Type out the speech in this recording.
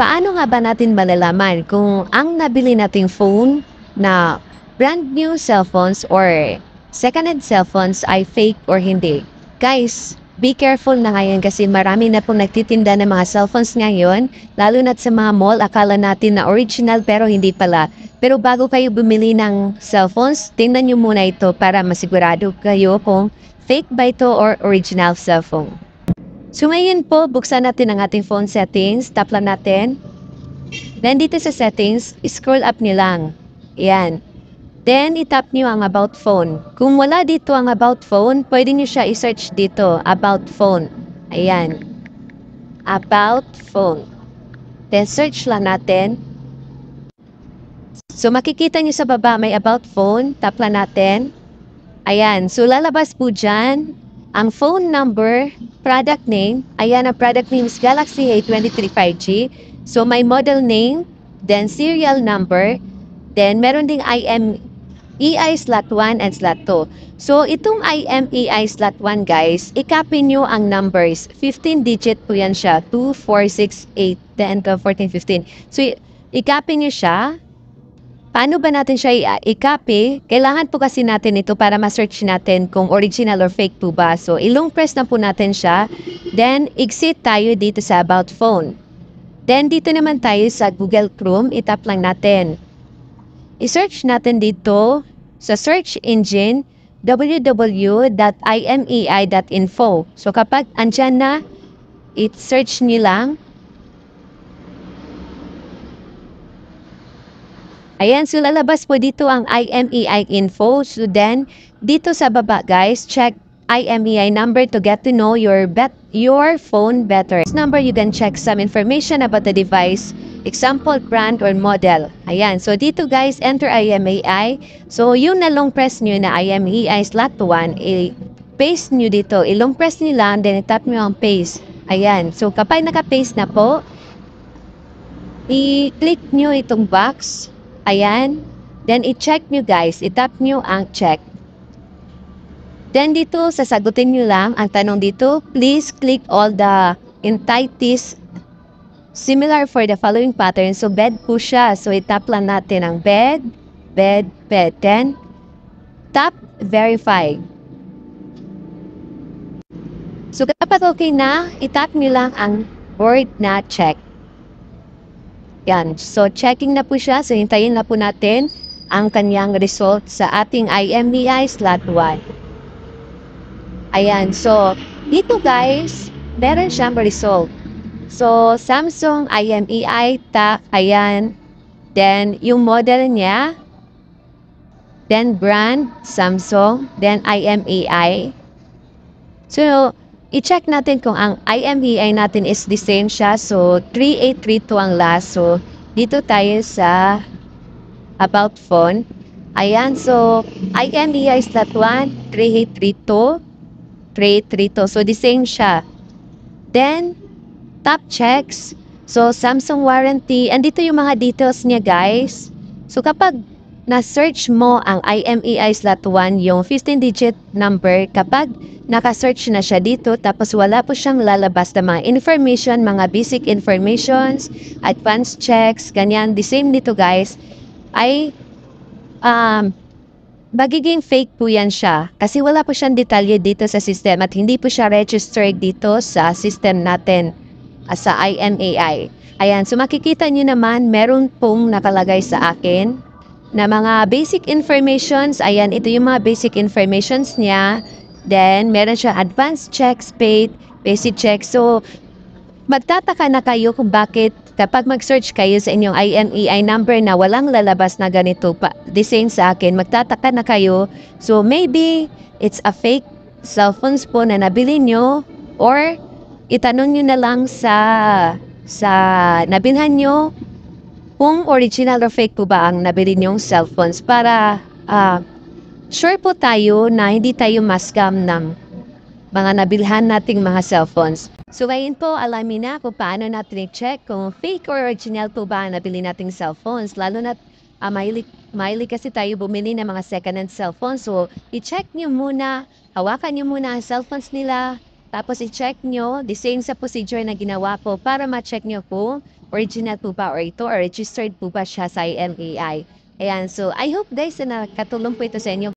paano nga ba natin malalaman kung ang nabili nating phone na brand new cellphones or second-hand cellphones ay fake or hindi? Guys, be careful na ngayon kasi marami na pong nagtitinda ng mga cellphones ngayon, lalo na sa mga mall, akala natin na original pero hindi pala. Pero bago kayo bumili ng cellphones, tingnan nyo muna ito para masigurado kayo kung fake ba ito or original cellphone. So ngayon po, buksan natin ang ating phone settings, tap lang natin. Then dito sa settings, scroll up nyo lang. Ayan. Then itap nyo ang about phone. Kung wala dito ang about phone, pwede nyo siya i-search dito, about phone. Ayan. About phone. Then search lang natin. So makikita nyo sa baba may about phone, tap lang natin. Ayan. So lalabas po dyan ang phone number, product name, ayan ang product name is Galaxy A23 5G. So may model name, then serial number, then meron ding IMEI slot 1 and slot 2. So itong IMEI slot 1 guys, i-copy nyo ang numbers. 15 digit po yan siya, 2, 4, 6, 8, 10, 12, 14, 15. So i-copy nyo siya. Paano ba natin siya i-copy? Kailangan po kasi natin ito para ma-search natin kung original or fake po ba. So, ilong press na po natin siya. Then, exit tayo dito sa About Phone. Then, dito naman tayo sa Google Chrome. Itap lang natin. I-search natin dito sa search engine www.imei.info. So, kapag andyan na, i-search nyo lang. Ayan, so lalabas po dito ang IMEI info. So then, dito sa baba guys, check IMEI number to get to know your phone better. This number, you can check some information about the device, example, brand or model. Ayan, so dito guys, enter IMEI. So yung nalong press nyo na IMEI slot 1, i-paste nyo dito. Ilong press nyo lang, then itap nyo ang paste. Ayan, so kapag naka-paste na po, i-click nyo itong box. Ayan. Then, i-check nyo guys. I-tap nyo ang check. Then, dito, sasagutin nyo lang ang tanong dito. Please click all the entities similar for the following pattern. So, bed po siya. So, i-tap lang natin ang bed, bed, bed. Then, tap verify. So, kapag okay na, i-tap nyo lang ang word na check. Yan. So, checking na po siya. So, hintayin na po natin ang kanyang result sa ating IMEI slot 1. Ayan. So, dito guys, meron siyang result. So, Samsung IMEI TAC. Ayan. Then, yung model niya. Then, brand, Samsung. Then, IMEI. So, i-check natin kung ang IMEI natin is the same siya. So, 3832 ang last. So, dito tayo sa About Phone. Ayan. So, IMEI slot 1, 3832. 3832. So, the same siya. Then, top checks. So, Samsung warranty. Andito yung mga details niya, guys. So, kapag na-search mo ang IMEI slot 1, yung 15-digit number, kapag naka-search na siya dito, tapos wala po siyang lalabas na mga information, mga basic informations, advanced checks, ganyan, the same dito guys, ay magiging fake po yan siya. Kasi wala po siyang detalye dito sa system at hindi po siya registered dito sa system natin sa IMEI. Ayan, so makikita nyo naman, meron pong nakalagay sa akin na mga basic informations. Ayan, ito yung mga basic informations niya. Then, meron siya advanced checks, paid, basic checks. So, magtataka na kayo kung bakit kapag mag-search kayo sa inyong IMEI number na walang lalabas na ganito pa, the same sa akin, magtataka na kayo. So, maybe it's a fake cellphones po na nabili nyo or itanong nyo na lang sa nabilhan nyo kung original or fake po ba ang nabili nyong cellphones para sure po tayo na hindi tayo ma-scam ng mga nabilhan nating mga cellphones. So ngayon po, alamin na kung paano natin i-check kung fake or original po ba ang nabili nating cellphones. Lalo na mahilig kasi tayo bumili ng mga second-hand cellphones. So i-check nyo muna, hawakan nyo muna ang cellphones nila, tapos i-check nyo, the same sa procedure na ginawa ko para ma-check nyo kung original po ba or ito or registered po ba siya sa IMEI. Ayan, so I hope guys na nakatulong po ito sa inyo.